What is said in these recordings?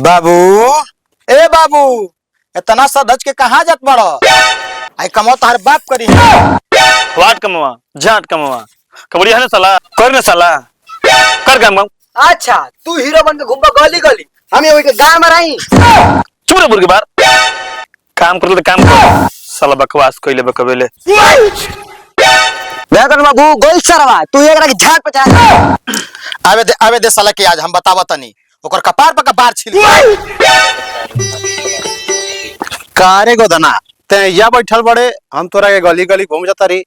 बाबू, ए बाबू, इतना सदज के कहाँ जात बड़ो? आई कमो तार बाप करी। वाट कमवा, जाट कमवा, कबड़ी है ना साला, कर ना साला, कर काम। अच्छा, तू हीरो बन के घूमबा गली गली, हम ये गांव में रही। चुप रे बुर्गे बार, काम कर तो काम कर, साला बकवास कोई ले बकवेले। देखो बाबू, गोल सरवा, तू एक रख झाट पे चढ़ा। आवे दे साला के आज हम बतावा तनी, ओकर कपार पर कपार छिल। कारे गोदना ते या बैठल बड़े, हम तोरा के गली गली घूम जाता रही।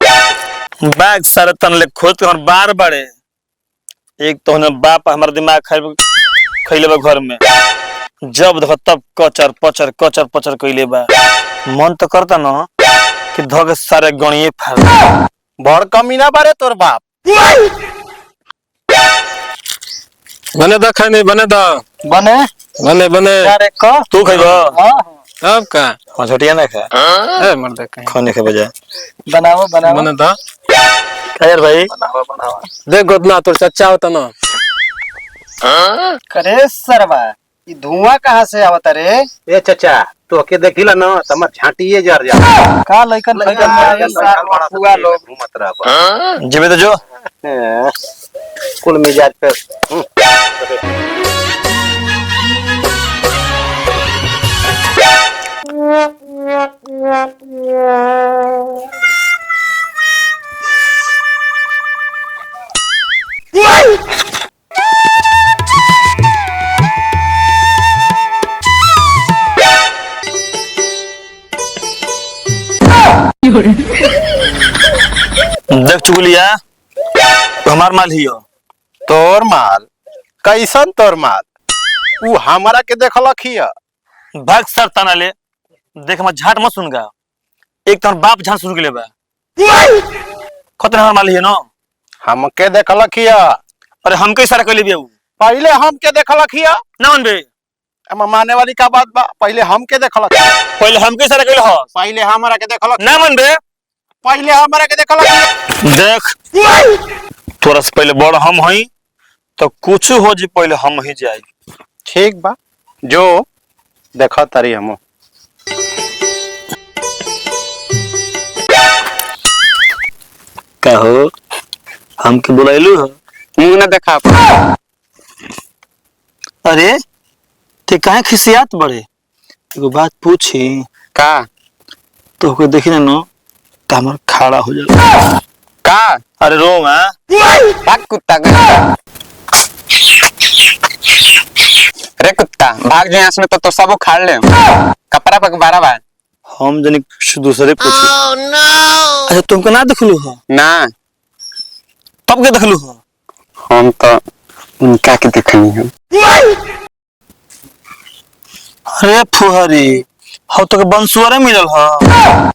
बैग सारे तन ले खोद के और बार बड़े। एक तो ने बाप हमारा दिमाग खैले बा घर में, जब देखो तब कचर पचर कचर पचर कइले बा। मन तो करता ना कि धोके सारे गणिये फाड़। बड़ कमीना बारे तोर बाप। बने दा खाने बने दा बने बने बने अरे को तू खइबा अब का छोटिया ना खा ए मर्द कहीं खाने के बजाय बनाओ बनाओ बने दा यार भाई देख गोदना तोर चच्चा होता ना। करे सरवा, ये धुआं कहाँ से आवता रे? ए चचा तो के देखिला ना तमर झांटिए जर जा। का लइकन पुआ लोग घूमत रहा जिबे तो जो कुल मिजाज पे। देख चुगलिया तो हमार माल ही हो। तोर माल कैसन तोर माल? ऊ हमारा के देखलक हिया। भाग सर तना ले देख हम झाट मत सुनगा। एक तो बाप झाट सुन के ले बा खतरा हमार माल ही है ना। हमके देखलक हिया। अरे हम कई सारा कइले बिया पहले हमके देखलक हिया। ना मन बे एमा माने वाली का बात बा? पहले हमके देखलक हिया। पहले हम कई सारा कइले हो। पहले हमारा के देखलक। ना मन बे पहले हमारा के देखलक हिया। देख तोरा से पहले बड़ हम हई तो कुछ हो जी पहले हम ही जाई। ठीक बा जो देखा तारी हम। कहो हमके बुलाइलू हो मुंह ना देखा। अरे ते काहे खिसियात बड़े? एगो बात पूछी का तो को देखी ना नो त हमर खड़ा हो जाला का? अरे रो भाग कुत्ता रे कुत्ता भाग जो यहाँ से तो सबो खाड़ ले कपड़ा पक बारा बार। हम जनी दूसरे पूछी। अच्छा तुमको ना देखलू हो? ना तब के देखलू हो? हम तो उनका के देखनी हो। अरे फुहरी हो तो के बंसुआरे मिलल हो।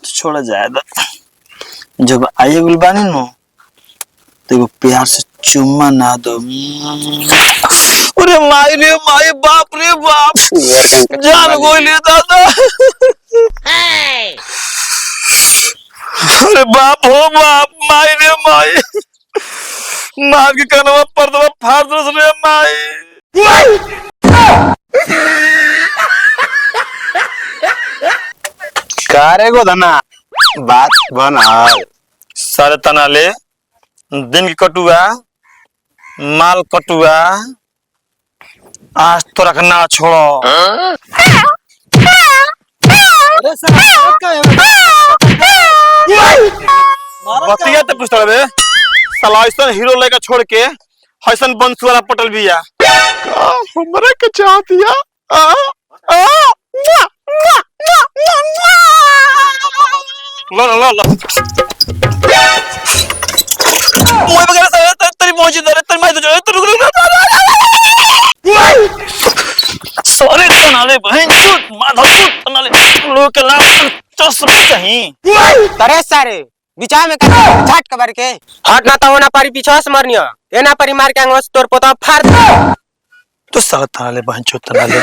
छोड़ा जाए दा जब आए गुल बानी नो तो एगो प्यार से चुम्मा ना दो। अरे माई रे माई बाप रे बाप जान गोली दादा। अरे बाप हो बाप माई रे माई मार के कनवा पर दवा फाड़ दस रे माई। कारे गोदना बात बनाल सारे तना ले दिन की कटुआ माल कटुआ आज तो रखना छोड़ो। बतिया तो पूछता बे साला ऐसा हीरो लेकर छोड़ के हसन बंसुआरा पटल बिया हमरा के चाहतिया। लो मोय वगैरह से तेरी मौजूद है तेरी मैं तो जो तू सॉरी तनाले बहन चूत माधव चूत तनाले लोग के लाभ चश्मा चाहिए करे सारे बिचार में कर झट कबर के हट ना तो होना पारी पीछे से मरनिया ए ना परी मार के अंगस तोर पोता फाड़। तो साला तनाले बहन चूत तनाले